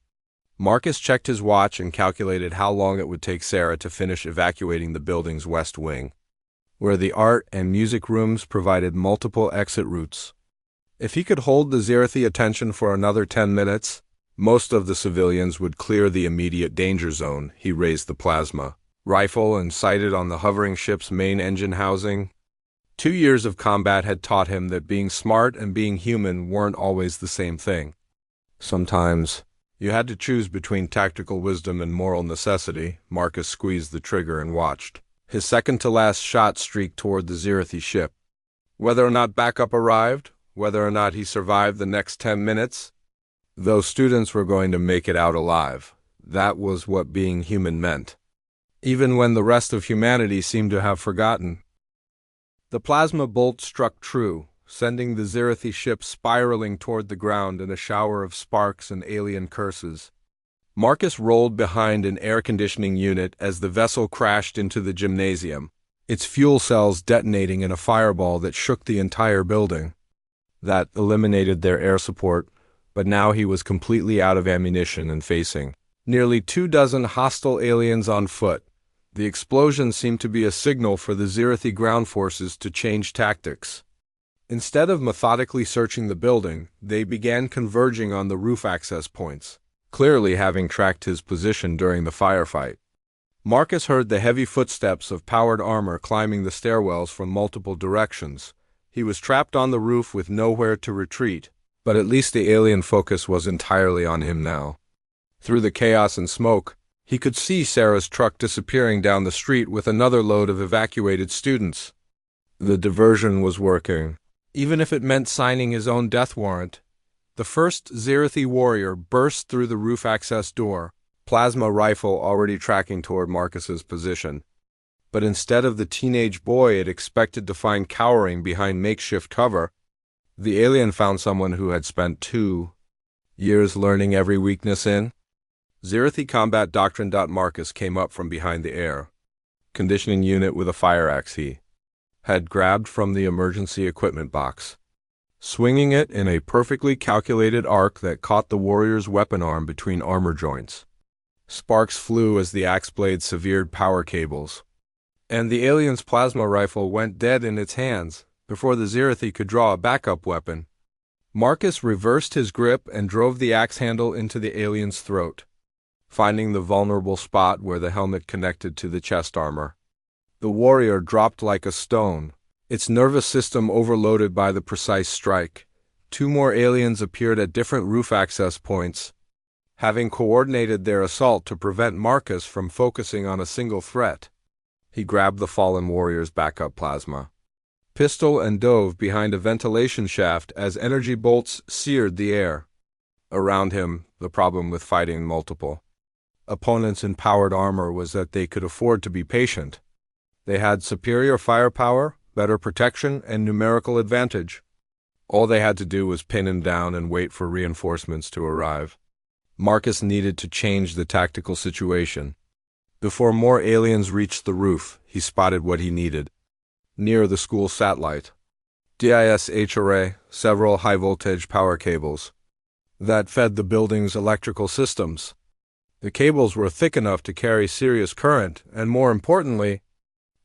Marcus checked his watch and calculated how long it would take Sarah to finish evacuating the building's west wing, where the art and music rooms provided multiple exit routes. If he could hold the Zirathi attention for another 10 minutes, most of the civilians would clear the immediate danger zone. He raised the plasma rifle and sighted on the hovering ship's main engine housing. 2 years of combat had taught him that being smart and being human weren't always the same thing. Sometimes, you had to choose between tactical wisdom and moral necessity. Marcus squeezed the trigger and watched. His second-to-last shot streaked toward the Zirathi ship. Whether or not backup arrived, whether or not he survived the next 10 minutes, those students were going to make it out alive. That was what being human meant, even when the rest of humanity seemed to have forgotten. The plasma bolt struck true, sending the Zirathi ship spiraling toward the ground in a shower of sparks and alien curses. Marcus rolled behind an air conditioning unit as the vessel crashed into the gymnasium, its fuel cells detonating in a fireball that shook the entire building. That eliminated their air support, but now he was completely out of ammunition and facing nearly 24 hostile aliens on foot. The explosion seemed to be a signal for the Zirathi ground forces to change tactics. Instead of methodically searching the building, they began converging on the roof access points, clearly having tracked his position during the firefight. Marcus heard the heavy footsteps of powered armor climbing the stairwells from multiple directions. He was trapped on the roof with nowhere to retreat, but at least the alien focus was entirely on him now. Through the chaos and smoke, He could see Sarah's truck disappearing down the street with another load of evacuated students. The diversion was working, even if it meant signing his own death warrant. The first Zirathi warrior burst through the roof access door, plasma rifle already tracking toward Marcus's position. But instead of the teenage boy it expected to find cowering behind makeshift cover, the alien found someone who had spent 2 years learning every weakness in Zirathi combat doctrine. Marcus came up from behind the air conditioning unit with a fire axe he had grabbed from the emergency equipment box, swinging it in a perfectly calculated arc that caught the warrior's weapon arm between armor joints. Sparks flew as the axe blade severed power cables, and the alien's plasma rifle went dead in its hands before the Zirathi could draw a backup weapon. Marcus reversed his grip and drove the axe handle into the alien's throat, finding the vulnerable spot where the helmet connected to the chest armor. The warrior dropped like a stone, its nervous system overloaded by the precise strike. 2 more aliens appeared at different roof access points, having coordinated their assault to prevent Marcus from focusing on a single threat. He grabbed the fallen warrior's backup plasma pistol and dove behind a ventilation shaft as energy bolts seared the air. Around him, the problem with fighting multiple opponents in powered armor was that they could afford to be patient. They had superior firepower, better protection, and numerical advantage. All they had to do was pin him down and wait for reinforcements to arrive. Marcus needed to change the tactical situation. Before more aliens reached the roof, he spotted what he needed. Near the school satellite, DISH array, several high-voltage power cables that fed the building's electrical systems. The cables were thick enough to carry serious current, and more importantly,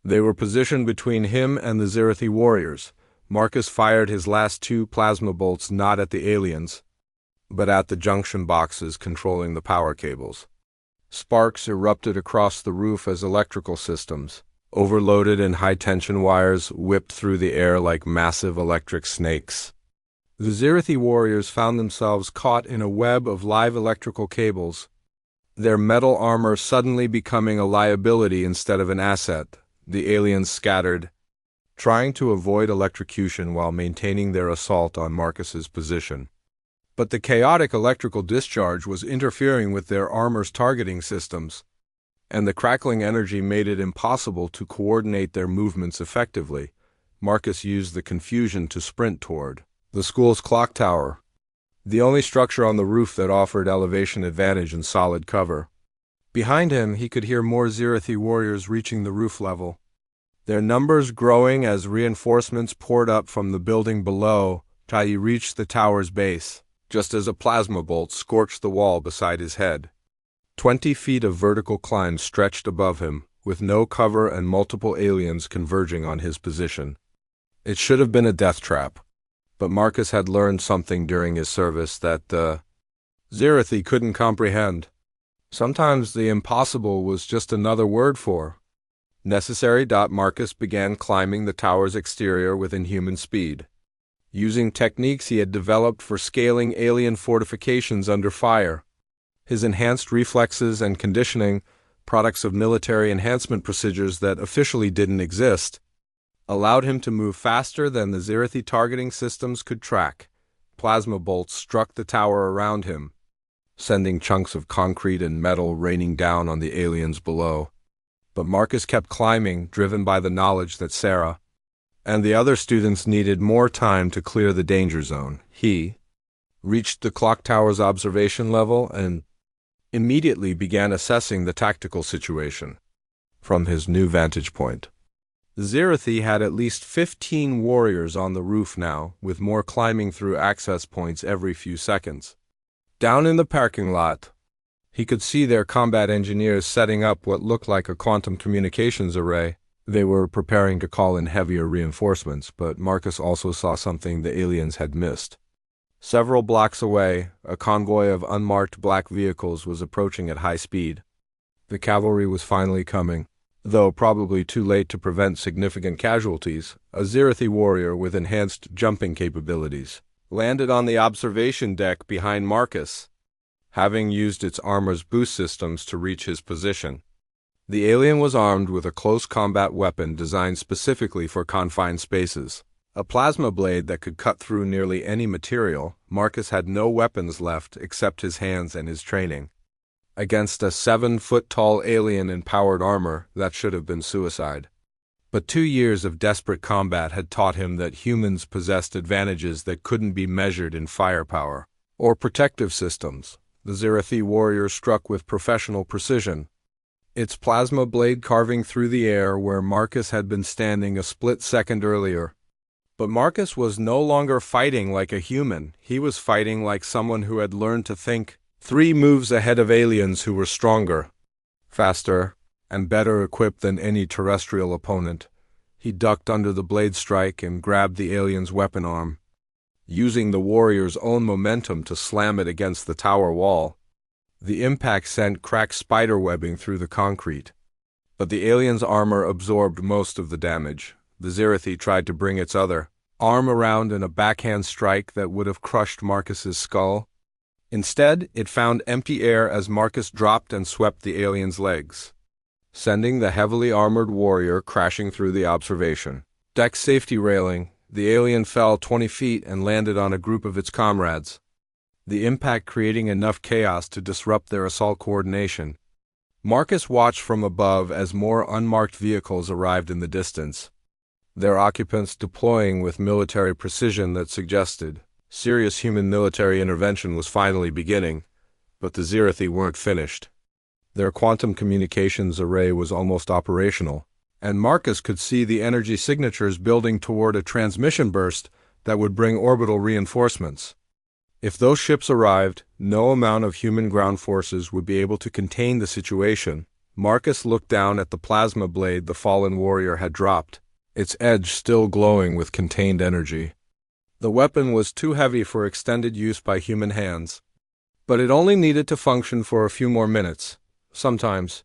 they were positioned between him and the Zirathi warriors. Marcus fired his last 2 plasma bolts not at the aliens, but at the junction boxes controlling the power cables. Sparks erupted across the roof as electrical systems, overloaded and high-tension wires, whipped through the air like massive electric snakes. The Zirathi warriors found themselves caught in a web of live electrical cables, their metal armor suddenly becoming a liability instead of an asset. The aliens scattered, trying to avoid electrocution while maintaining their assault on Marcus's position. But the chaotic electrical discharge was interfering with their armor's targeting systems, and the crackling energy made it impossible to coordinate their movements effectively. Marcus used the confusion to sprint toward the school's clock tower, the only structure on the roof that offered elevation advantage and solid cover. Behind him, he could hear more Zirathi warriors reaching the roof level, their numbers growing as reinforcements poured up from the building below. He reached the tower's base, just as a plasma bolt scorched the wall beside his head. 20 feet of vertical climb stretched above him, with no cover and multiple aliens converging on his position. It should have been a death trap, but Marcus had learned something during his service that the Zirathi couldn't comprehend. Sometimes the impossible was just another word for necessary. Marcus began climbing the tower's exterior with inhuman speed, using techniques he had developed for scaling alien fortifications under fire. His enhanced reflexes and conditioning, products of military enhancement procedures that officially didn't exist, allowed him to move faster than the Zirathi targeting systems could track. Plasma bolts struck the tower around him, sending chunks of concrete and metal raining down on the aliens below. But Marcus kept climbing, driven by the knowledge that Sarah and the other students needed more time to clear the danger zone. He reached the clock tower's observation level and immediately began assessing the tactical situation from his new vantage point. The Zirathi had at least 15 warriors on the roof now, with more climbing through access points every few seconds. Down in the parking lot, he could see their combat engineers setting up what looked like a quantum communications array. They were preparing to call in heavier reinforcements, but Marcus also saw something the aliens had missed. Several blocks away, a convoy of unmarked black vehicles was approaching at high speed. The cavalry was finally coming, though probably too late to prevent significant casualties. A Zirathi warrior with enhanced jumping capabilities landed on the observation deck behind Marcus. having used its armor's boost systems to reach his position. The alien was armed with a close combat weapon designed specifically for confined spaces. A plasma blade that could cut through nearly any material. Marcus had no weapons left except his hands and his training. Against a 7-foot-tall alien in powered armor, that should have been suicide. But 2 years of desperate combat had taught him that humans possessed advantages that couldn't be measured in firepower or protective systems. The Zirathi warrior struck with professional precision, its plasma blade carving through the air where Marcus had been standing a split second earlier. But Marcus was no longer fighting like a human. He was fighting like someone who had learned to think 3 moves ahead of aliens who were stronger, faster, and better equipped than any terrestrial opponent. He ducked under the blade strike and grabbed the alien's weapon arm, using the warrior's own momentum to slam it against the tower wall. The impact sent cracked spider webbing through the concrete. But the alien's armor absorbed most of the damage. The Zirathi tried to bring its other arm around in a backhand strike that would have crushed Marcus's skull. Instead, it found empty air as Marcus dropped and swept the alien's legs, sending the heavily armored warrior crashing through the observation deck safety railing. The alien fell 20 feet and landed on a group of its comrades, the impact creating enough chaos to disrupt their assault coordination. Marcus watched from above as more unmarked vehicles arrived in the distance, their occupants deploying with military precision that suggested serious human military intervention was finally beginning. But the Zirathi weren't finished. Their quantum communications array was almost operational, and Marcus could see the energy signatures building toward a transmission burst that would bring orbital reinforcements. If those ships arrived, no amount of human ground forces would be able to contain the situation. Marcus looked down at the plasma blade the fallen warrior had dropped, its edge still glowing with contained energy. The weapon was too heavy for extended use by human hands, but it only needed to function for a few more minutes. Sometimes,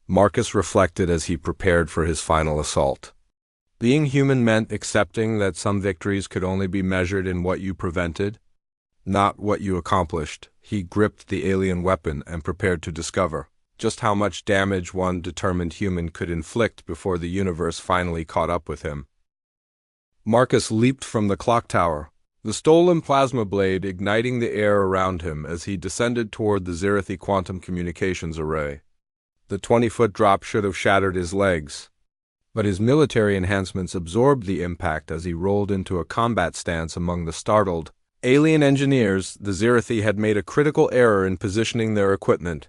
Marcus reflected as he prepared for his final assault. Being human meant accepting that some victories could only be measured in what you prevented, not what you accomplished. He gripped the alien weapon and prepared to discover just how much damage one determined human could inflict before the universe finally caught up with him. Marcus leaped from the clock tower, the stolen plasma blade igniting the air around him as he descended toward the Zirathi quantum communications array. The 20-foot drop should have shattered his legs, but his military enhancements absorbed the impact as he rolled into a combat stance among the startled alien engineers. The Zirathi had made a critical error in positioning their equipment.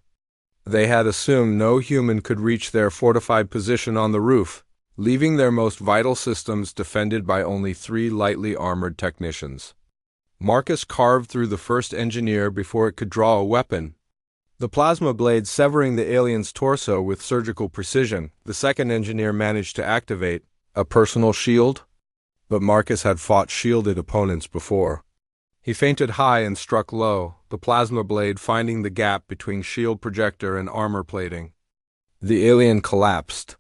They had assumed no human could reach their fortified position on the roof, leaving their most vital systems defended by only 3 lightly armored technicians. Marcus carved through the first engineer before it could draw a weapon, the plasma blade severing the alien's torso with surgical precision. The second engineer managed to activate a personal shield, but Marcus had fought shielded opponents before. He feinted high and struck low, the plasma blade finding the gap between shield projector and armor plating. The alien collapsed,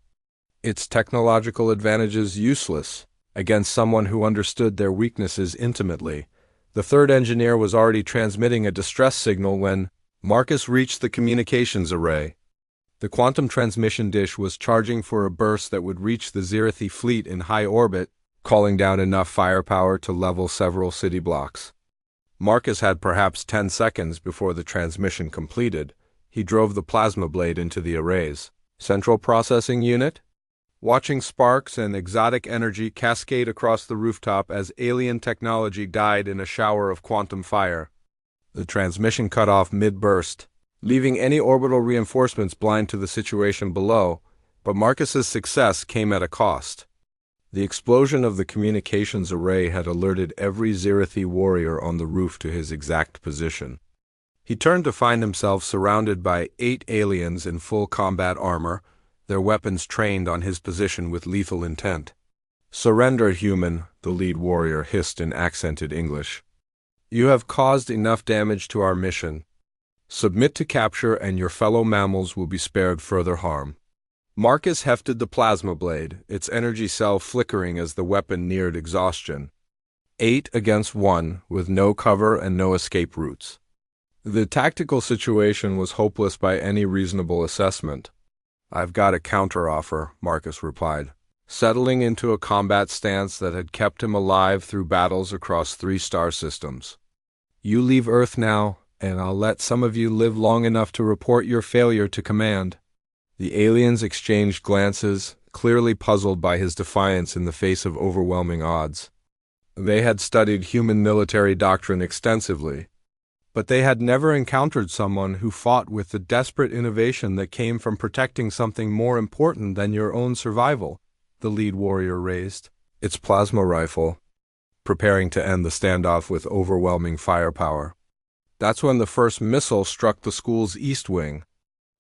its technological advantages useless against someone who understood their weaknesses intimately. The third engineer was already transmitting a distress signal when Marcus reached the communications array. The quantum transmission dish was charging for a burst that would reach the Zirathi fleet in high orbit, calling down enough firepower to level several city blocks. Marcus had perhaps 10 seconds before the transmission completed. He drove the plasma blade into the array's central processing unit, watching sparks and exotic energy cascade across the rooftop as alien technology died in a shower of quantum fire. The transmission cut off mid-burst, leaving any orbital reinforcements blind to the situation below, but Marcus's success came at a cost. The explosion of the communications array had alerted every Zirathi warrior on the roof to his exact position. He turned to find himself surrounded by 8 aliens in full combat armor, their weapons trained on his position with lethal intent. "Surrender, human," the lead warrior hissed in accented English. "You have caused enough damage to our mission. Submit to capture and your fellow mammals will be spared further harm." Marcus hefted the plasma blade, its energy cell flickering as the weapon neared exhaustion. 8 against 1, with no cover and no escape routes. The tactical situation was hopeless by any reasonable assessment. "I've got a counteroffer," Marcus replied, settling into a combat stance that had kept him alive through battles across 3-star systems. "You leave Earth now, and I'll let some of you live long enough to report your failure to command." The aliens exchanged glances, clearly puzzled by his defiance in the face of overwhelming odds. They had studied human military doctrine extensively, but they had never encountered someone who fought with the desperate innovation that came from protecting something more important than your own survival. The lead warrior raised its plasma rifle, preparing to end the standoff with overwhelming firepower. That's when the first missile struck the school's east wing,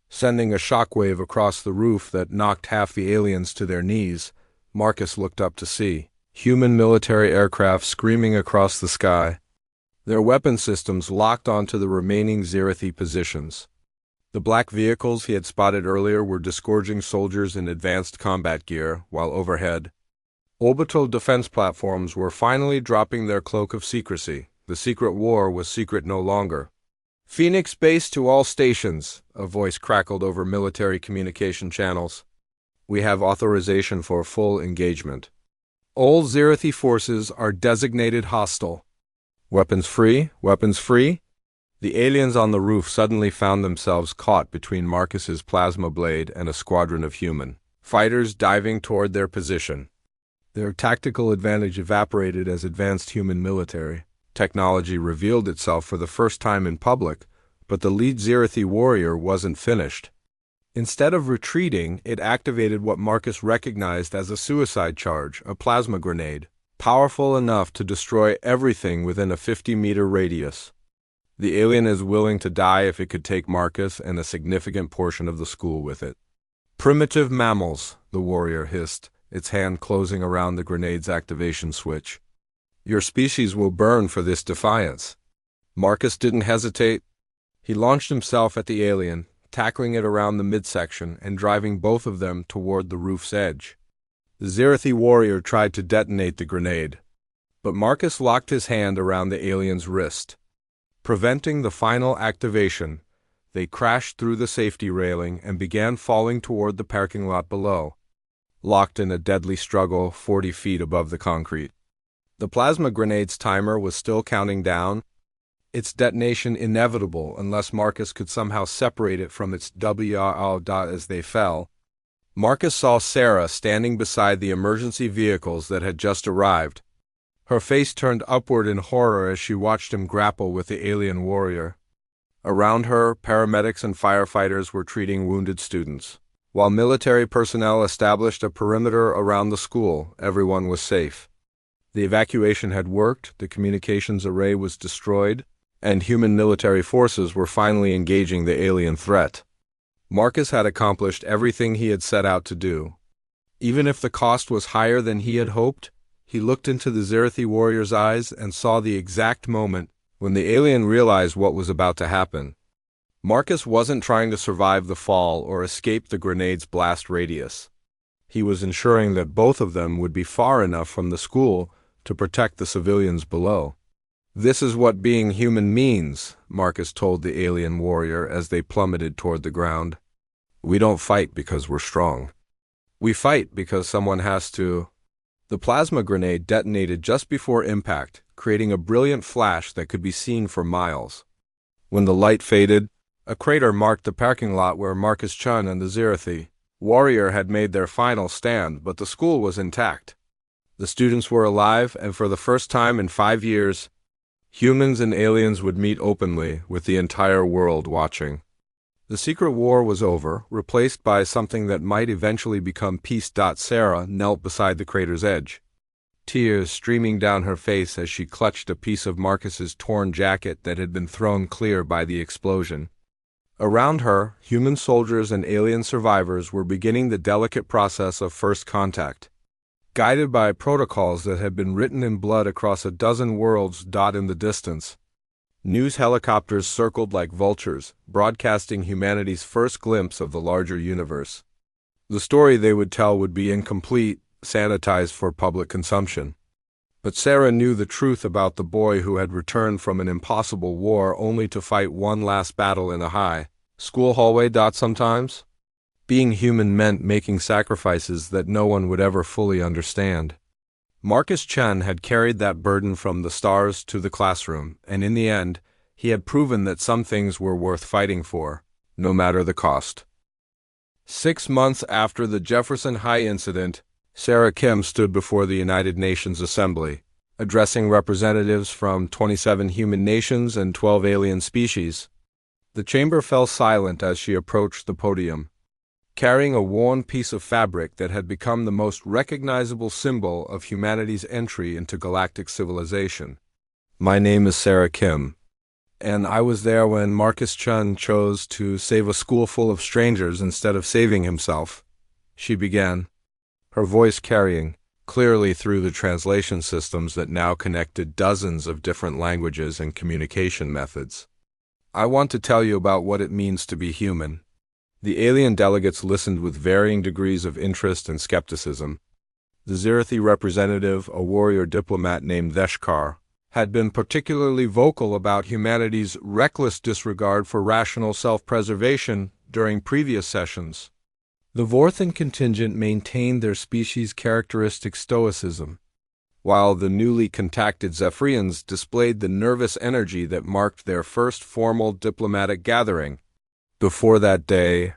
sending a shockwave across the roof that knocked half the aliens to their knees. Marcus looked up to see human military aircraft screaming across the sky, their weapon systems locked onto the remaining Zirathi positions. The black vehicles he had spotted earlier were disgorging soldiers in advanced combat gear, while overhead, orbital defense platforms were finally dropping their cloak of secrecy. The secret war was secret no longer. "Phoenix Base to all stations," a voice crackled over military communication channels. "We have authorization for full engagement. All Zirathi forces are designated hostile. Weapons free? Weapons free?" The aliens on the roof suddenly found themselves caught between Marcus's plasma blade and a squadron of human fighters diving toward their position. Their tactical advantage evaporated as advanced human military technology revealed itself for the first time in public, but the lead Zirathi warrior wasn't finished. Instead of retreating, it activated what Marcus recognized as a suicide charge, a plasma grenade, powerful enough to destroy everything within a 50-meter radius. The alien is willing to die if it could take Marcus and a significant portion of the school with it. "Primitive mammals," the warrior hissed, its hand closing around the grenade's activation switch. "Your species will burn for this defiance." Marcus didn't hesitate. He launched himself at the alien, tackling it around the midsection and driving both of them toward the roof's edge. The Zirathi warrior tried to detonate the grenade, but Marcus locked his hand around the alien's wrist, preventing the final activation. They crashed through the safety railing and began falling toward the parking lot below, locked in a deadly struggle 40 feet above the concrete. The plasma grenade's timer was still counting down, its detonation inevitable unless Marcus could somehow separate it from its WRL. As they fell, Marcus saw Sarah standing beside the emergency vehicles that had just arrived. Her face turned upward in horror as she watched him grapple with the alien warrior. Around her, paramedics and firefighters were treating wounded students. While military personnel established a perimeter around the school, everyone was safe. The evacuation had worked, the communications array was destroyed, and human military forces were finally engaging the alien threat. Marcus had accomplished everything he had set out to do. Even if the cost was higher than he had hoped, he looked into the Zirathi warrior's eyes and saw the exact moment when the alien realized what was about to happen. Marcus wasn't trying to survive the fall or escape the grenade's blast radius. He was ensuring that both of them would be far enough from the school to protect the civilians below. "This is what being human means," Marcus told the alien warrior as they plummeted toward the ground. "We don't fight because we're strong. We fight because someone has to." The plasma grenade detonated just before impact, creating a brilliant flash that could be seen for miles. When the light faded, a crater marked the parking lot where Marcus Chun and the Zirathi warrior had made their final stand, but the school was intact. The students were alive, and for the first time in 5 years, humans and aliens would meet openly, with the entire world watching. The secret war was over, replaced by something that might eventually become peace. Sarah knelt beside the crater's edge, tears streaming down her face as she clutched a piece of Marcus's torn jacket that had been thrown clear by the explosion. Around her, human soldiers and alien survivors were beginning the delicate process of first contact. Guided by protocols that had been written in blood across a dozen worlds. In the distance, news helicopters circled like vultures, broadcasting humanity's first glimpse of the larger universe. The story they would tell would be incomplete, sanitized for public consumption. But Sarah knew the truth about the boy who had returned from an impossible war only to fight one last battle in a high-school hallway. Sometimes, being human meant making sacrifices that no one would ever fully understand. Marcus Chen had carried that burden from the stars to the classroom, and in the end, he had proven that some things were worth fighting for, no matter the cost. 6 months after the Jefferson High incident, Sarah Kim stood before the United Nations Assembly, addressing representatives from 27 human nations and 12 alien species. The chamber fell silent as she approached the podium, carrying a worn piece of fabric that had become the most recognizable symbol of humanity's entry into galactic civilization. "My name is Sarah Kim, and I was there when Marcus Chun chose to save a school full of strangers instead of saving himself," she began, her voice carrying clearly through the translation systems that now connected dozens of different languages and communication methods. "I want to tell you about what it means to be human." The alien delegates listened with varying degrees of interest and skepticism. The Zirathi representative, a warrior diplomat named Veshkar, had been particularly vocal about humanity's reckless disregard for rational self-preservation during previous sessions. The Vorthan contingent maintained their species' characteristic stoicism, while the newly contacted Zephyrians displayed the nervous energy that marked their first formal diplomatic gathering. "Before that day,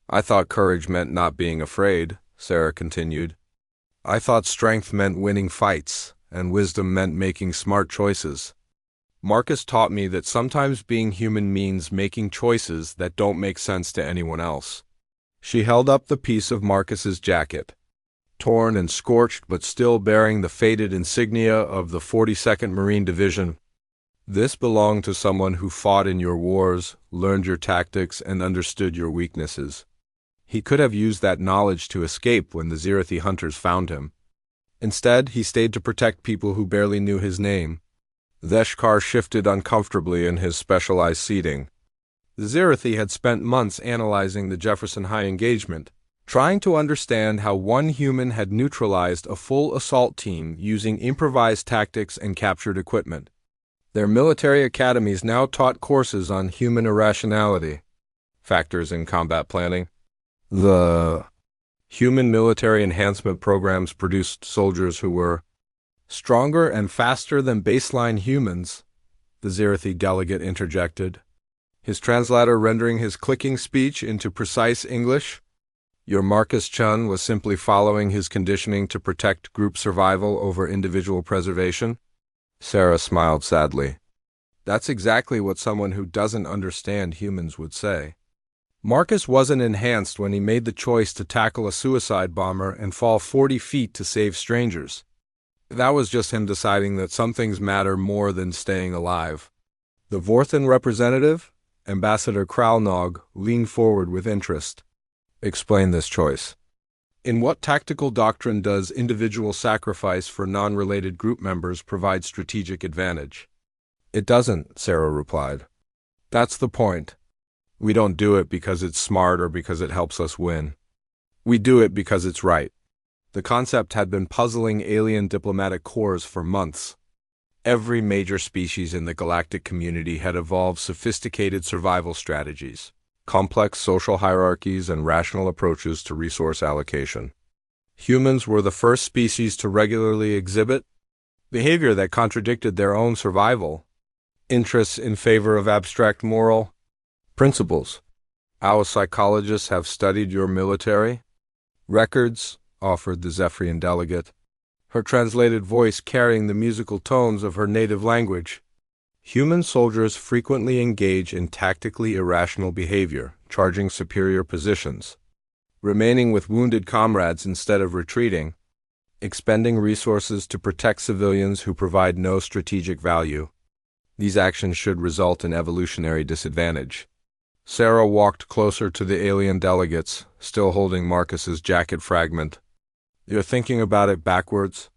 I thought courage meant not being afraid," Sarah continued. "I thought strength meant winning fights, and wisdom meant making smart choices. Marcus taught me that sometimes being human means making choices that don't make sense to anyone else." She held up the piece of Marcus's jacket, torn and scorched but still bearing the faded insignia of the 42nd Marine Division. "This belonged to someone who fought in your wars, learned your tactics, and understood your weaknesses. He could have used that knowledge to escape when the Zirathi hunters found him. Instead, he stayed to protect people who barely knew his name." Veshkar shifted uncomfortably in his specialized seating. The Zirathi had spent months analyzing the Jefferson High engagement, trying to understand how one human had neutralized a full assault team using improvised tactics and captured equipment. Their military academies now taught courses on human irrationality, factors in combat planning. The human military enhancement programs produced soldiers who were stronger and faster than baseline humans, the Zirathi delegate interjected, his translator rendering his clicking speech into precise English. "Your Marcus Chun was simply following his conditioning to protect group survival over individual preservation?" Sarah smiled sadly. "That's exactly what someone who doesn't understand humans would say. Marcus wasn't enhanced when he made the choice to tackle a suicide bomber and fall 40 feet to save strangers. That was just him deciding that some things matter more than staying alive." The Vorthan representative, Ambassador Kralnog, leaned forward with interest. "Explain this choice. In what tactical doctrine does individual sacrifice for non-related group members provide strategic advantage?" "It doesn't," Sarah replied. "That's the point. We don't do it because it's smart or because it helps us win. We do it because it's right." The concept had been puzzling alien diplomatic corps for months. Every major species in the galactic community had evolved sophisticated survival strategies, complex social hierarchies, and rational approaches to resource allocation. Humans were the first species to regularly exhibit behavior that contradicted their own survival interests in favor of abstract moral principles. "Our psychologists have studied your military records," offered the Zephyrian delegate, her translated voice carrying the musical tones of her native language. "Human soldiers frequently engage in tactically irrational behavior, charging superior positions, remaining with wounded comrades instead of retreating, expending resources to protect civilians who provide no strategic value. These actions should result in evolutionary disadvantage." Sarah walked closer to the alien delegates, still holding Marcus's jacket fragment. "You're thinking about it backwards.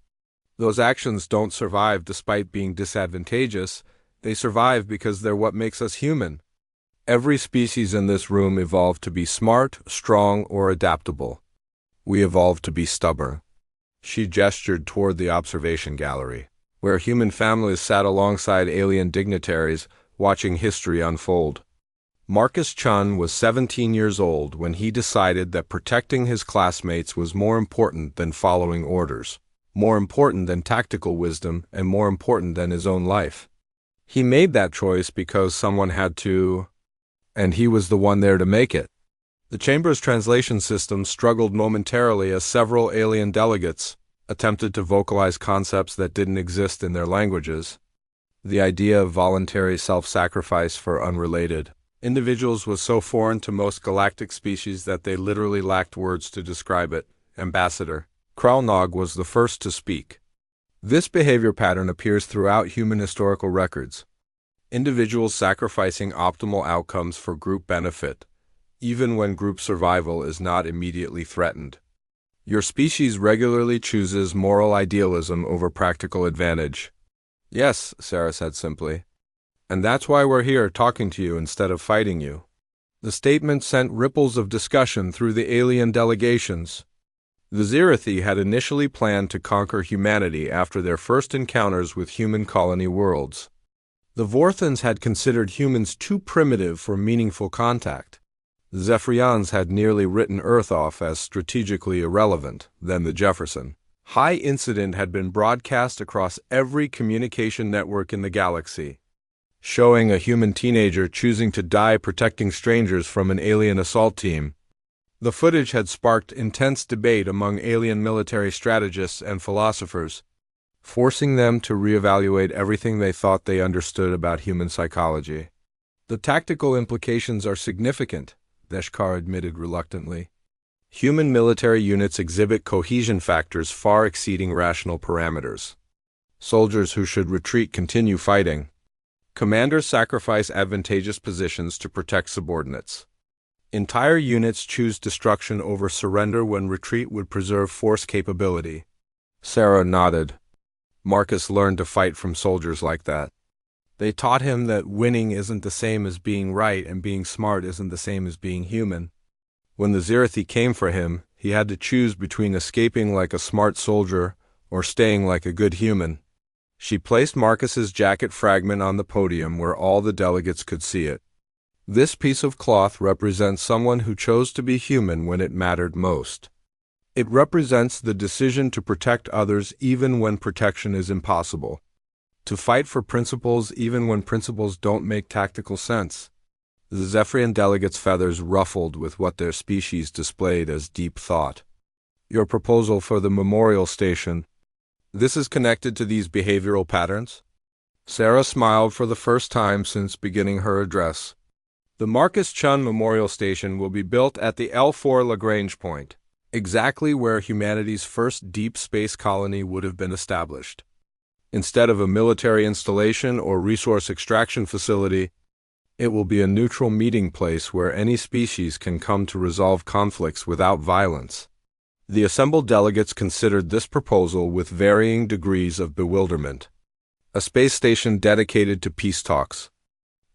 Those actions don't survive despite being disadvantageous. They survive because they're what makes us human. Every species in this room evolved to be smart, strong, or adaptable. We evolved to be stubborn." She gestured toward the observation gallery, where human families sat alongside alien dignitaries, watching history unfold. Marcus Chun was 17 years old when he decided that protecting his classmates was more important than following orders, more important than tactical wisdom, and more important than his own life. He made that choice because someone had to, and he was the one there to make it. The Chamber's translation system struggled momentarily as several alien delegates attempted to vocalize concepts that didn't exist in their languages. The idea of voluntary self-sacrifice for unrelated individuals was so foreign to most galactic species that they literally lacked words to describe it. Ambassador Kralnog was the first to speak. This behavior pattern appears throughout human historical records. Individuals sacrificing optimal outcomes for group benefit, even when group survival is not immediately threatened. Your species regularly chooses moral idealism over practical advantage. Yes, Sarah said simply. And that's why we're here talking to you instead of fighting you. The statement sent ripples of discussion through the alien delegations. The Zirathi had initially planned to conquer humanity after their first encounters with human colony worlds. The Vorthans had considered humans too primitive for meaningful contact. The Zephyrians had nearly written Earth off as strategically irrelevant. Then the Jefferson High incident had been broadcast across every communication network in the galaxy, showing a human teenager choosing to die protecting strangers from an alien assault team. The footage had sparked intense debate among alien military strategists and philosophers, forcing them to reevaluate everything they thought they understood about human psychology. The tactical implications are significant, Deshkar admitted reluctantly. Human military units exhibit cohesion factors far exceeding rational parameters. Soldiers who should retreat continue fighting. Commanders sacrifice advantageous positions to protect subordinates. Entire units choose destruction over surrender when retreat would preserve force capability. Sarah nodded. Marcus learned to fight from soldiers like that. They taught him that winning isn't the same as being right and being smart isn't the same as being human. When the Zirathi came for him, he had to choose between escaping like a smart soldier or staying like a good human. She placed Marcus's jacket fragment on the podium where all the delegates could see it. This piece of cloth represents someone who chose to be human when it mattered most. It represents the decision to protect others even when protection is impossible. To fight for principles even when principles don't make tactical sense. The Zephyrian delegates' feathers ruffled with what their species displayed as deep thought. Your proposal for the memorial station. This is connected to these behavioral patterns? Sarah smiled for the first time since beginning her address. The Marcus Chun Memorial Station will be built at the L4 Lagrange point, exactly where humanity's first deep space colony would have been established. Instead of a military installation or resource extraction facility, it will be a neutral meeting place where any species can come to resolve conflicts without violence. The assembled delegates considered this proposal with varying degrees of bewilderment. A space station dedicated to peace talks,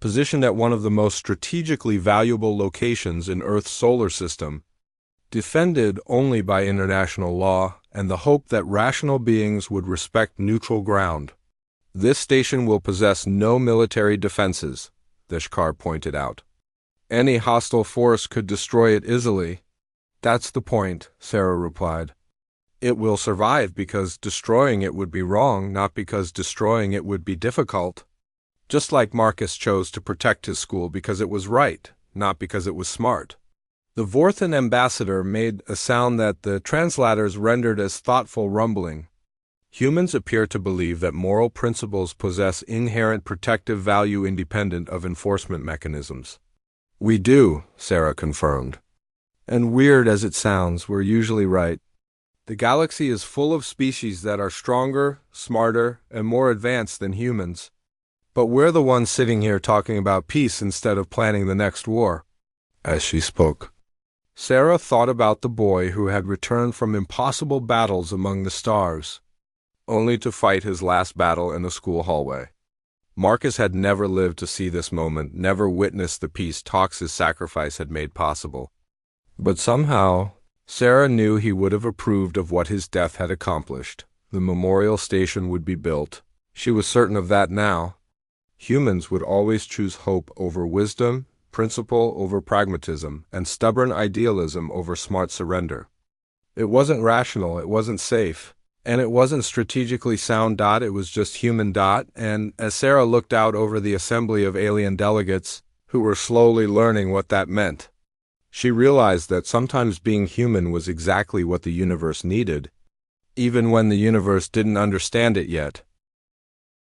positioned at one of the most strategically valuable locations in Earth's solar system, defended only by international law and the hope that rational beings would respect neutral ground. This station will possess no military defenses, Deshkar pointed out. Any hostile force could destroy it easily. That's the point, Sarah replied. It will survive because destroying it would be wrong, not because destroying it would be difficult. Just like Marcus chose to protect his school because it was right, not because it was smart. The Vorthan ambassador made a sound that the translators rendered as thoughtful rumbling. Humans appear to believe that moral principles possess inherent protective value independent of enforcement mechanisms. We do, Sarah confirmed. And weird as it sounds, we're usually right. The galaxy is full of species that are stronger, smarter, and more advanced than humans. But we're the ones sitting here talking about peace instead of planning the next war. As she spoke, Sarah thought about the boy who had returned from impossible battles among the stars, only to fight his last battle in a school hallway. Marcus had never lived to see this moment, never witnessed the peace talks his sacrifice had made possible. But somehow, Sarah knew he would have approved of what his death had accomplished. The memorial station would be built. She was certain of that now. Humans would always choose hope over wisdom, principle over pragmatism, and stubborn idealism over smart surrender. It wasn't rational, it wasn't safe, and it wasn't strategically sound. It was just human. And as Sarah looked out over the assembly of alien delegates, who were slowly learning what that meant, she realized that sometimes being human was exactly what the universe needed, even when the universe didn't understand it yet.